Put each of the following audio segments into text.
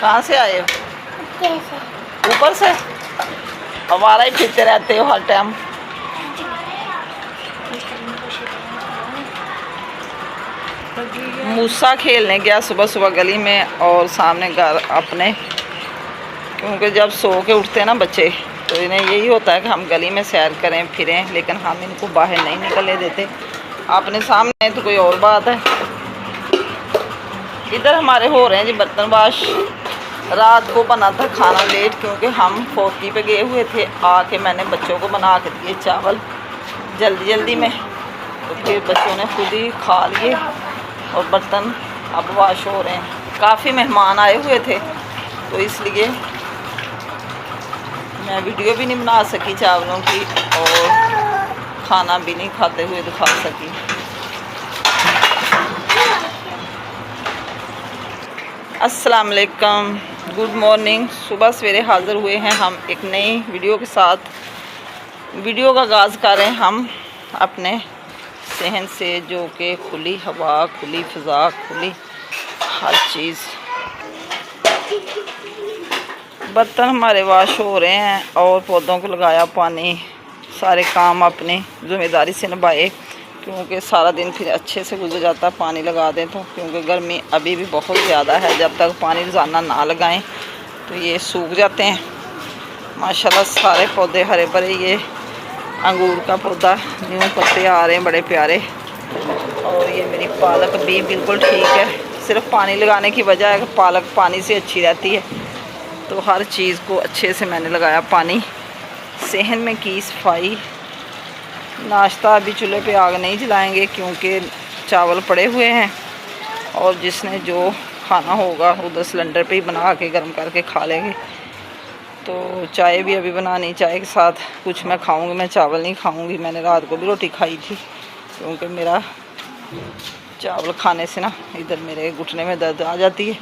कहाँ से आए हो? ऊपर से। हमारा ही फिरते रहते हो हर टाइम। मूसा खेलने गया सुबह सुबह गली में और सामने घर अपने, क्योंकि जब सो के उठते हैं ना बच्चे तो इन्हें यही होता है कि हम गली में सैर करें फिरें, लेकिन हम इनको बाहर नहीं निकलने देते। अपने सामने तो कोई और बात है। इधर हमारे हो रहे हैं जी बर्तन वाश। रात को बना था खाना लेट, क्योंकि हम फोकी पे गए हुए थे। आके मैंने बच्चों को बना के दिए चावल जल्दी जल्दी में, तो फिर बच्चों ने खुद ही खा लिए और बर्तन अब वाश हो रहे हैं। काफ़ी मेहमान आए हुए थे तो इसलिए मैं वीडियो भी नहीं बना सकी चावलों की और खाना भी नहीं खाते हुए दिखा सकी। अस्सलाम वालेकुम, गुड मॉर्निंग। सुबह सवेरे हाज़िर हुए हैं हम एक नई वीडियो के साथ। वीडियो का आगाज़ कर रहे हैं हम अपने सहन से, जो कि खुली हवा, खुली फ़िज़ा, खुली हर चीज़। बर्तन हमारे वाश हो रहे हैं और पौधों को लगाया पानी। सारे काम अपनी ज़िम्मेदारी से निभाए, क्योंकि सारा दिन फिर अच्छे से गुजर जाता पानी लगा दें तो, क्योंकि गर्मी अभी भी बहुत ज़्यादा है। जब तक पानी रोज़ाना ना लगाएं तो ये सूख जाते हैं। माशाल्लाह सारे पौधे हरे भरे। ये अंगूर का पौधा, न्यू पत्ते आ रहे हैं बड़े प्यारे। और ये मेरी पालक भी बिल्कुल ठीक है। सिर्फ पानी लगाने की वजह है कि पालक पानी से अच्छी रहती है, तो हर चीज़ को अच्छे से मैंने लगाया पानी। सहन में की सफाई। नाश्ता अभी चूल्हे पे आग नहीं जलाएंगे क्योंकि चावल पड़े हुए हैं, और जिसने जो खाना होगा उधर सिलेंडर पे ही बना के गर्म करके खा लेंगे। तो चाय भी अभी बनानी, चाय के साथ कुछ मैं खाऊंगी। मैं चावल नहीं खाऊंगी। मैंने रात को भी रोटी खाई थी, क्योंकि मेरा चावल खाने से ना इधर मेरे घुटने में दर्द आ जाती है,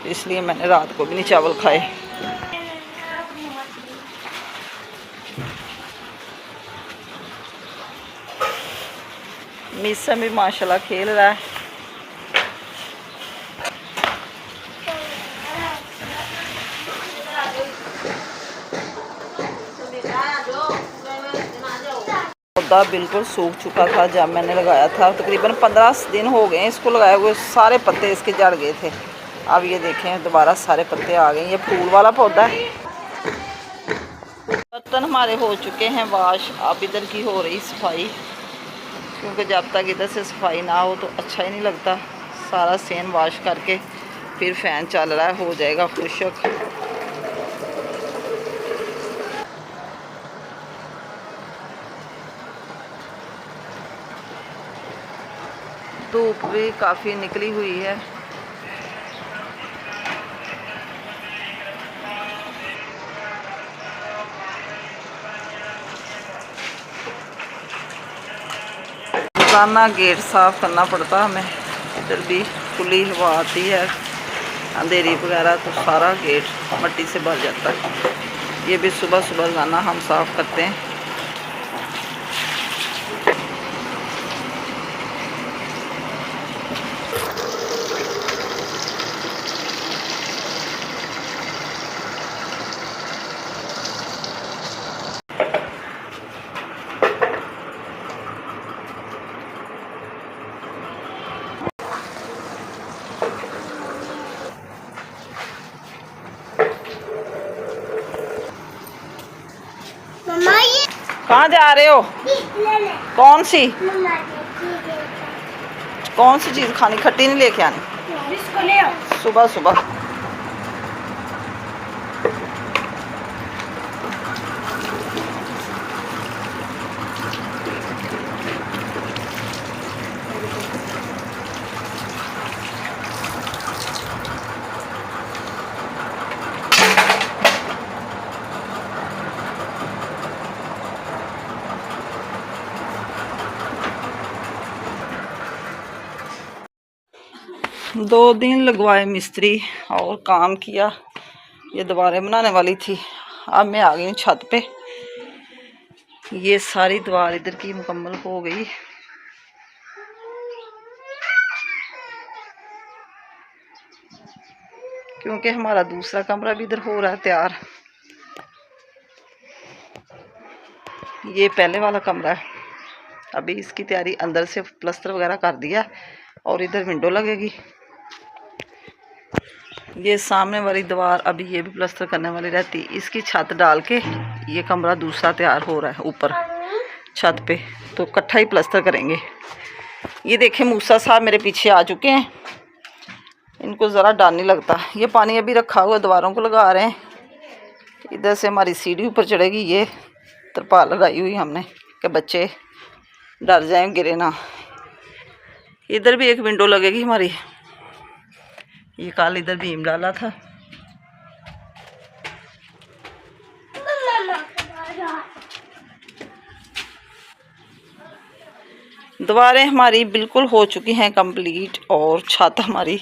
इसलिए मैंने रात को भी नहीं चावल खाए। मिसा भी माशाल्लाह खेल रहा है। पौधा बिल्कुल सूख चुका था जब मैंने लगाया था। तकरीबन 15 दिन हो गए इसको लगाए हुए। सारे पत्ते इसके झड़ गए थे। अब ये देखें दोबारा सारे पत्ते आ गए। ये फूल वाला पौधा है। बर्तन हमारे हो चुके हैं वाश। अब इधर की हो रही सफाई, क्योंकि जब तक इधर से सफाई ना हो तो अच्छा ही नहीं लगता। सारा सेन वाश करके फिर फ़ैन चल रहा है, हो जाएगा खुशक। धूप भी काफ़ी निकली हुई है। रोज़ाना गेट साफ़ करना पड़ता हमें। इधर भी खुली हवा आती है, अंधेरी वगैरह तो सारा गेट मिट्टी से भर जाता है। ये भी सुबह सुबह रोज़ाना हम साफ़ करते हैं। कहाँ जा रहे हो? कौन सी चीज़ खानी? खट्टी नहीं लेके आनी सुबह सुबह। दो दिन लगवाए मिस्त्री और काम किया। ये दीवारें बनाने वाली थी। अब मैं आ गई हूँ छत पे। ये सारी दीवार इधर की मुकम्मल हो गई। क्योंकि हमारा दूसरा कमरा भी इधर हो रहा है तैयार। ये पहले वाला कमरा है, अभी इसकी तैयारी अंदर से प्लस्तर वगैरह कर दिया और इधर विंडो लगेगी। ये सामने वाली दीवार अभी ये भी प्लस्तर करने वाली रहती, इसकी छत डाल के ये कमरा दूसरा तैयार हो रहा है ऊपर छत पे, तो इकट्ठा ही प्लस्तर करेंगे। ये देखें मूसा साहब मेरे पीछे आ चुके हैं, इनको ज़रा डर नहीं लगता। ये पानी अभी रखा हुआ दीवारों को लगा रहे हैं। इधर से हमारी सीढ़ी ऊपर चढ़ेगी, ये तरपाल लगाई हुई हमने कि बच्चे डर जाएं गिरे ना। इधर भी एक विंडो लगेगी हमारी, ये कल इधर बीम डाला था। दीवारें हमारी बिल्कुल हो चुकी हैं कंप्लीट और छत हमारी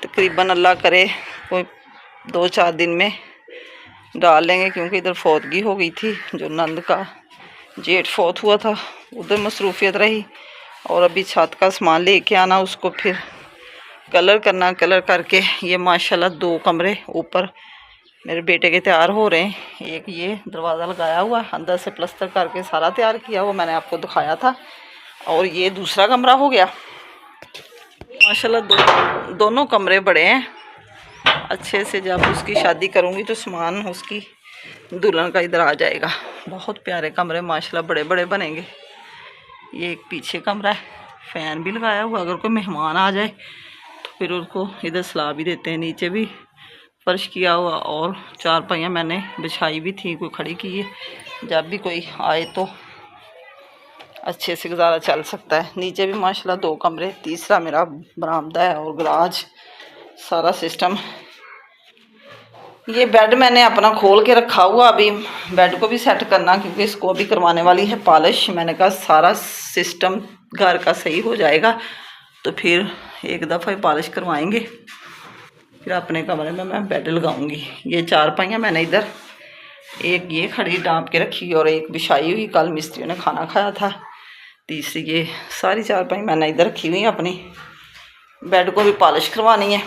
तकरीबन अल्लाह करे कोई 2-4 दिन में डाल लेंगे, क्योंकि इधर फौतगी हो गई थी। जो नंद का जेठ फौत हुआ था उधर मसरूफियत रही, और अभी छत का सामान लेके आना, उसको फिर कलर करना। कलर करके ये माशाल्लाह 2 कमरे ऊपर मेरे बेटे के तैयार हो रहे हैं। एक ये दरवाज़ा लगाया हुआ, अंदर से प्लस्तर करके सारा तैयार किया, वो मैंने आपको दिखाया था। और ये दूसरा कमरा हो गया माशाल्लाह। दोनों कमरे बड़े हैं अच्छे से। जब उसकी शादी करूँगी तो सामान उसकी दुल्हन का इधर आ जाएगा। बहुत प्यारे कमरे माशाल्लाह, बड़े बड़े बनेंगे। ये एक पीछे कमरा है, फ़ैन भी लगाया हुआ, अगर कोई मेहमान आ जाए तो फिर उनको इधर सलाह भी देते हैं। नीचे भी फर्श किया हुआ और 4 पहियाँ मैंने बिछाई भी थी, कोई खड़ी की है, जब भी कोई आए तो अच्छे से गुजारा चल सकता है। नीचे भी माशाल्लाह 2 कमरे, तीसरा मेरा बरामदा है और गराज, सारा सिस्टम। ये बेड मैंने अपना खोल के रखा हुआ, अभी बेड को भी सेट करना, क्योंकि इसको अभी करवाने वाली है पॉलिश। मैंने कहा सारा सिस्टम घर का सही हो जाएगा तो फिर एक दफ़ा ही पॉलिश करवाएंगे, फिर अपने कमरे में मैं बेड लगाऊंगी। ये 4 पहियाँ मैंने इधर, एक ये खड़ी डांप के रखी और एक बिछाई हुई, कल मिस्त्रियों ने खाना खाया था। तीसरी ये सारी 4 पहियाँ मैंने इधर रखी हुई अपनी। बेड को भी पॉलिश करवानी है।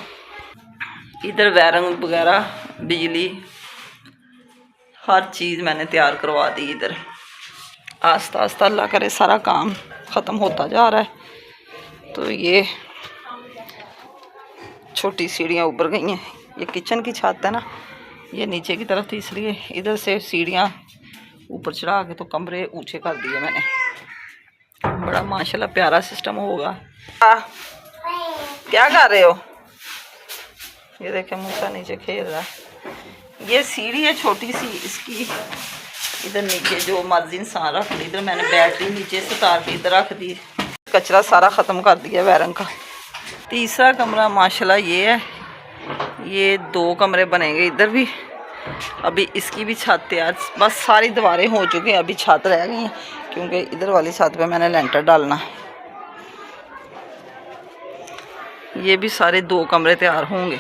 इधर वायरिंग वगैरह, बिजली, हर चीज़ मैंने तैयार करवा दी। इधर आस्ता आस्ता अल्लाह करे सारा काम ख़त्म होता जा रहा है। तो ये छोटी सीढ़ियाँ ऊपर गई हैं, ये किचन की छत है ना, ये नीचे की तरफ थी, इसलिए इधर से सीढ़ियाँ ऊपर चढ़ा के तो कमरे ऊंचे कर दिए मैंने। बड़ा माशाल्लाह प्यारा सिस्टम होगा। क्या कर रहे हो? ये देखे मूसा नीचे खेल रहा है। ये सीढ़ी है छोटी सी, इसकी इधर नीचे जो मर्जी इंसान रख दी। इधर मैंने बैटरी नीचे से उतार के इधर रख दी, कचरा सारा ख़त्म कर दिया वायरिंग का। तीसरा कमरा माशाल्लाह ये है। ये 2 कमरे बनेंगे इधर भी। अभी इसकी भी छत तैयार, बस सारी दीवारें हो चुकी हैं, अभी छत रह गई हैं, क्योंकि इधर वाली छत पे मैंने लेंटर डालना है। ये भी सारे 2 कमरे तैयार होंगे।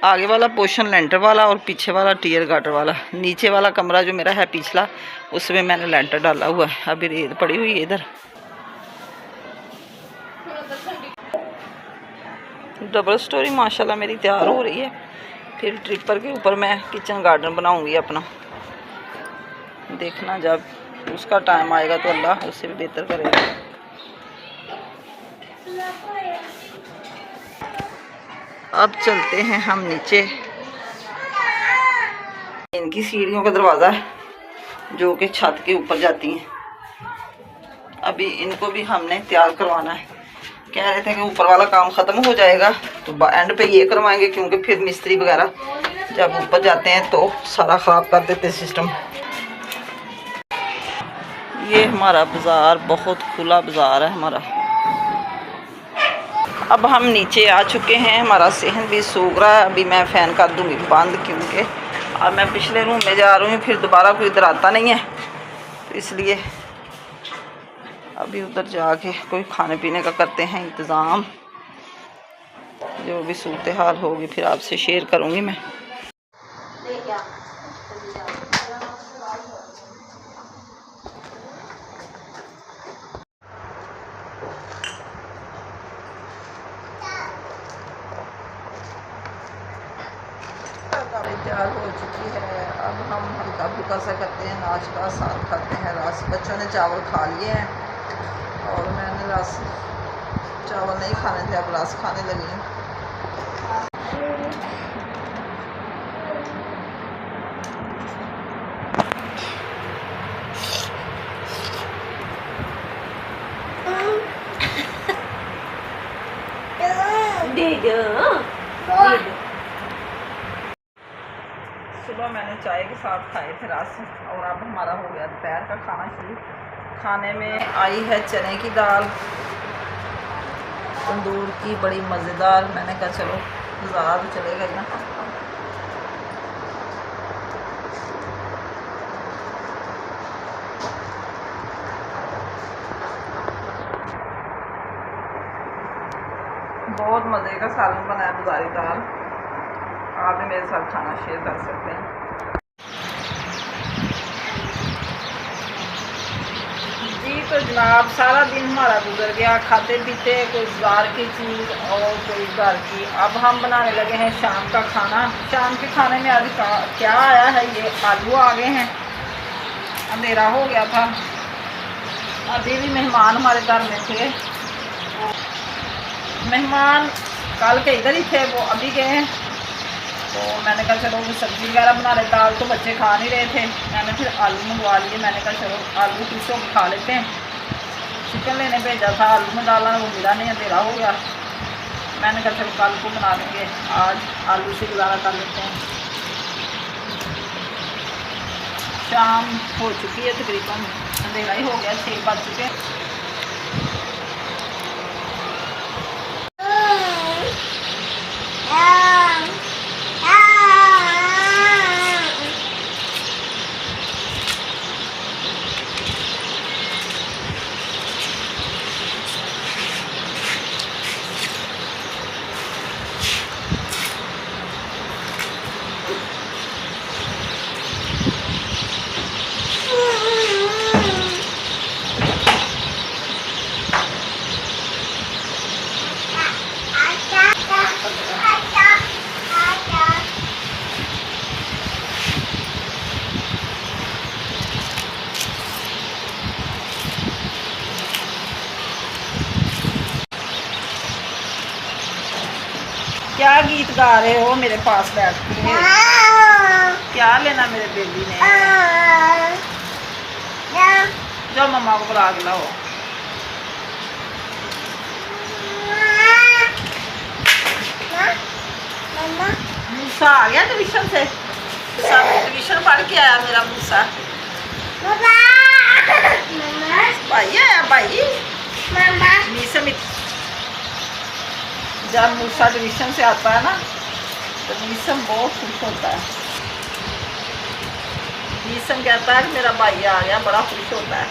आगे वाला पोर्शन लेंटर वाला और पीछे वाला टियर गार्डर वाला। नीचे वाला कमरा जो मेरा है पिछला, उसमें मैंने लेंटर डाला हुआ है। अभी रेत पड़ी हुई है इधर। डबल स्टोरी माशाल्लाह मेरी तैयार हो रही है। फिर ट्रिपर के ऊपर मैं किचन गार्डन बनाऊंगी अपना। देखना जब उसका टाइम आएगा तो अल्लाह उससे भी बेहतर करेगा। अब चलते हैं हम नीचे। इनकी सीढ़ियों का दरवाज़ा है जो कि छत के ऊपर जाती हैं। अभी इनको भी हमने तैयार करवाना है। कह रहे थे कि ऊपर वाला काम ख़त्म हो जाएगा तो एंड पे ये करवाएंगे, क्योंकि फिर मिस्त्री वगैरह जब ऊपर जाते हैं तो सारा ख़राब कर देते हैं सिस्टम। ये हमारा बाज़ार बहुत खुला बाज़ार है हमारा। अब हम नीचे आ चुके हैं, हमारा सहन भी सूख रहा है। अभी मैं फ़ैन कर दूँगी बंद, क्योंकि अब मैं पिछले रूम में जा रही हूँ, फिर दोबारा कोई इधर आता नहीं है, तो इसलिए अभी उधर जाके कोई खाने पीने का करते हैं इंतज़ाम। जो भी सूरत हाल होगी फिर आपसे शेयर करूँगी मैं। हमारी तैयार हो चुकी है। अब हम हल्का फुल्का सा करते हैं नाश्ता, साथ खाते हैं रस। बच्चों ने चावल खा लिए हैं और मैंने रस, चावल नहीं खाने थे, अब रस खाने लगी हूँ। सुबह मैंने चाय के साथ खाए थे रस और अब हमारा हो गया दोपहर का खाना शुरू। खाने में आई है चने की दाल तंदूर की, बड़ी मज़ेदार। मैंने कहा चलो गुजारा तो चलेगा ही ना। बहुत मज़े का सालन बनाया बुधारी दाल। आप भी मेरे साथ खाना शेयर कर सकते हैं। जी तो जनाब, सारा दिन हमारा गुजर गया खाते पीते, कोई बाहर की चीज़ और कोई घर की। अब हम बनाने लगे हैं शाम का खाना। शाम के खाने में आज क्या आया है, ये आलू आ गए हैं। अंधेरा हो गया था, अभी भी मेहमान हमारे घर में थे। मेहमान कल के इधर ही थे, वो अभी गए हैं। तो मैंने कहा चलो वो सब्ज़ी वगैरह बना ले। दाल तो बच्चे खा नहीं रहे थे, मैंने फिर आलू मंगवा लिए। मैंने कहा चलो आलू पीसों खा लेते हैं। चिकन लेने भेजा था, आलू में डालना, वो मिला नहीं, अंधेरा हो गया। मैंने कहा चलो कल को बना लेंगे, आज आलू से गुजारा कर लेते हैं। शाम हो चुकी है, तकरीबन अंधेरा ही हो गया, 6 बज चुके हैं। क्या गीत गा रहे हो मेरे पास बैठ के? क्या लेना मेरे बेबी ने? जाओ मम्मा को बुला के लाओ। मूसा आ गया ट्यूशन से, ट्यूशन पढ़ के आया मेरा मूसा। भाई आया, भाई जब मूसा ट्यूशन से आता है ना तो मीसम बहुत खुश होता है। मीसम कहता है कि मेरा भाई आ गया, बड़ा खुश होता है।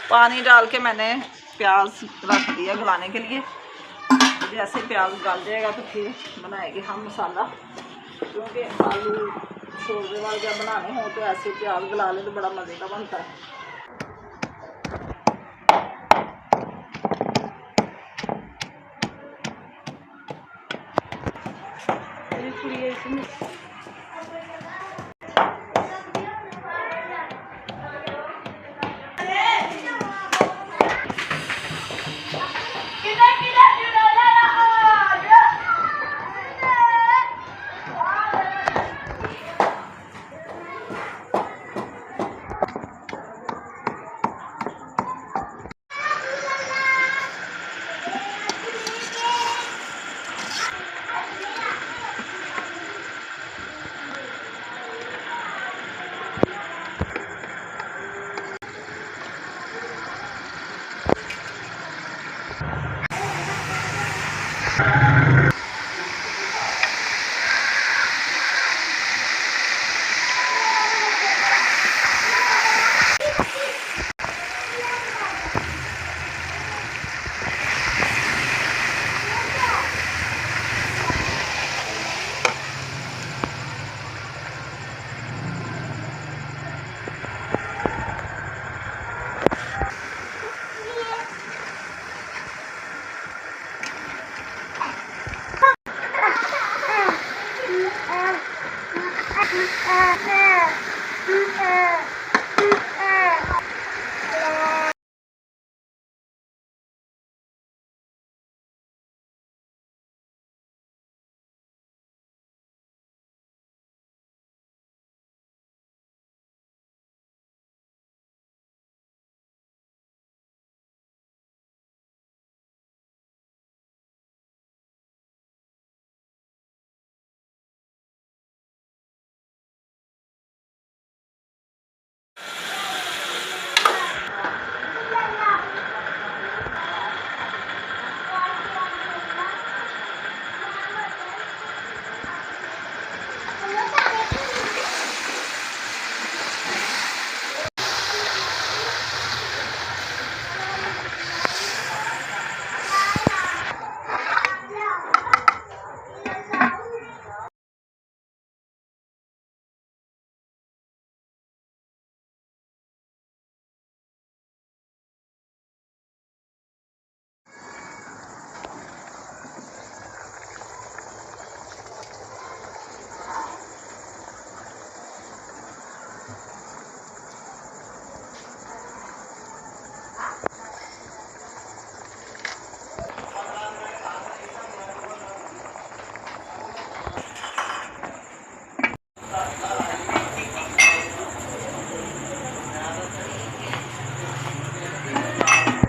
पानी डाल के मैंने प्याज रख दिया गलाने के लिए। जैसे प्याज गल जाएगा तो फिर बनाएंगे हम मसाला, क्योंकि आलू शोरबे वाले जब बनाने हो तो ऐसे प्याज गला ले तो बड़ा मज़े का बनता है।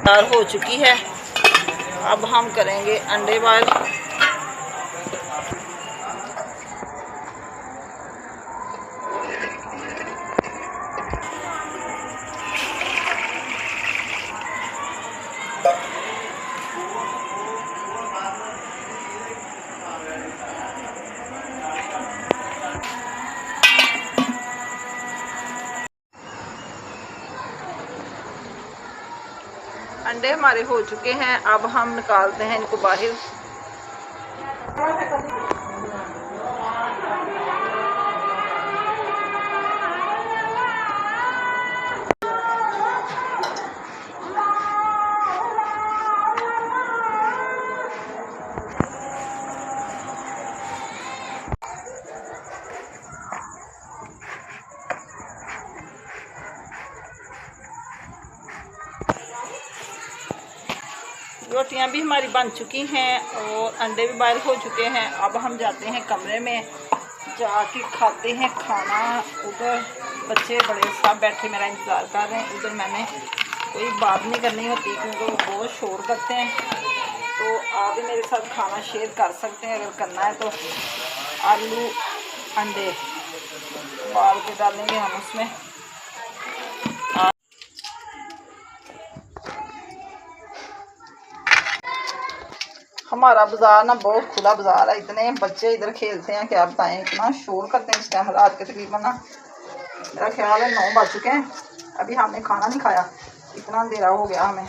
तैयार हो चुकी है। अब हम करेंगे अंडे बॉयल। अंडे हमारे हो चुके हैं, अब हम निकालते हैं इनको बाहर। रोटियां भी हमारी बन चुकी हैं और अंडे भी बॉयल हो चुके हैं। अब हम जाते हैं कमरे में, जाके खाते हैं खाना। उधर बच्चे बड़े सब बैठे मेरा इंतज़ार कर रहे हैं। उधर मैंने कोई बात नहीं करनी होती क्योंकि वो बहुत शोर करते हैं। तो आप भी मेरे साथ खाना शेयर कर सकते हैं अगर करना है तो। आलू अंडे उबाल के डालेंगे हम उसमें। हमारा बाज़ार ना बहुत खुला बाज़ार है, इतने बच्चे इधर खेलते हैं क्या बताएं, इतना शोर करते हैं। इस टाइम रात के तकरीबन ना मेरा ख्याल है 9 बज चुके हैं, अभी हमने खाना नहीं खाया। इतना अंधेरा हो गया हमें।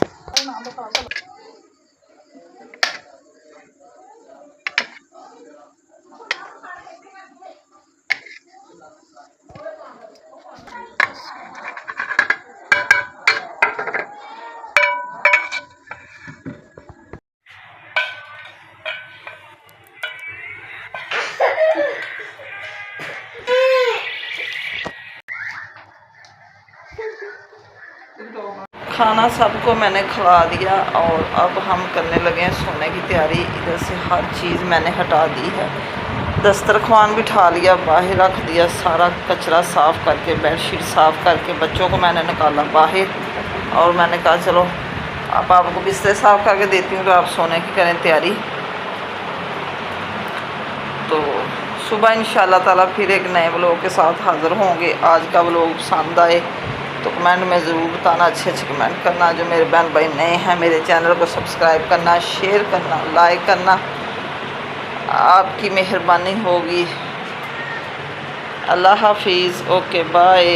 खाना सबको मैंने खिला दिया और अब हम करने लगे हैं सोने की तैयारी। इधर से हर चीज़ मैंने हटा दी है, दस्तरखान बिठा लिया, बाहर रख दिया, सारा कचरा साफ़ करके, बेडशीट साफ़ करके बच्चों को मैंने निकाला बाहर। और मैंने कहा चलो अब आपको बिस्तर साफ़ करके देती हूँ तो आप सोने की करें तैयारी। तो सुबह इंशाल्लाह ताला फिर एक नए व्लॉग के साथ हाज़िर होंगे। आज का व्लॉग पसंद आए तो कमेंट में ज़रूर बताना, अच्छे कमेंट करना। जो मेरे बहन भाई नए हैं मेरे चैनल को सब्सक्राइब करना, शेयर करना, लाइक करना, आपकी मेहरबानी होगी। अल्लाह हाफिज़। Okay bye.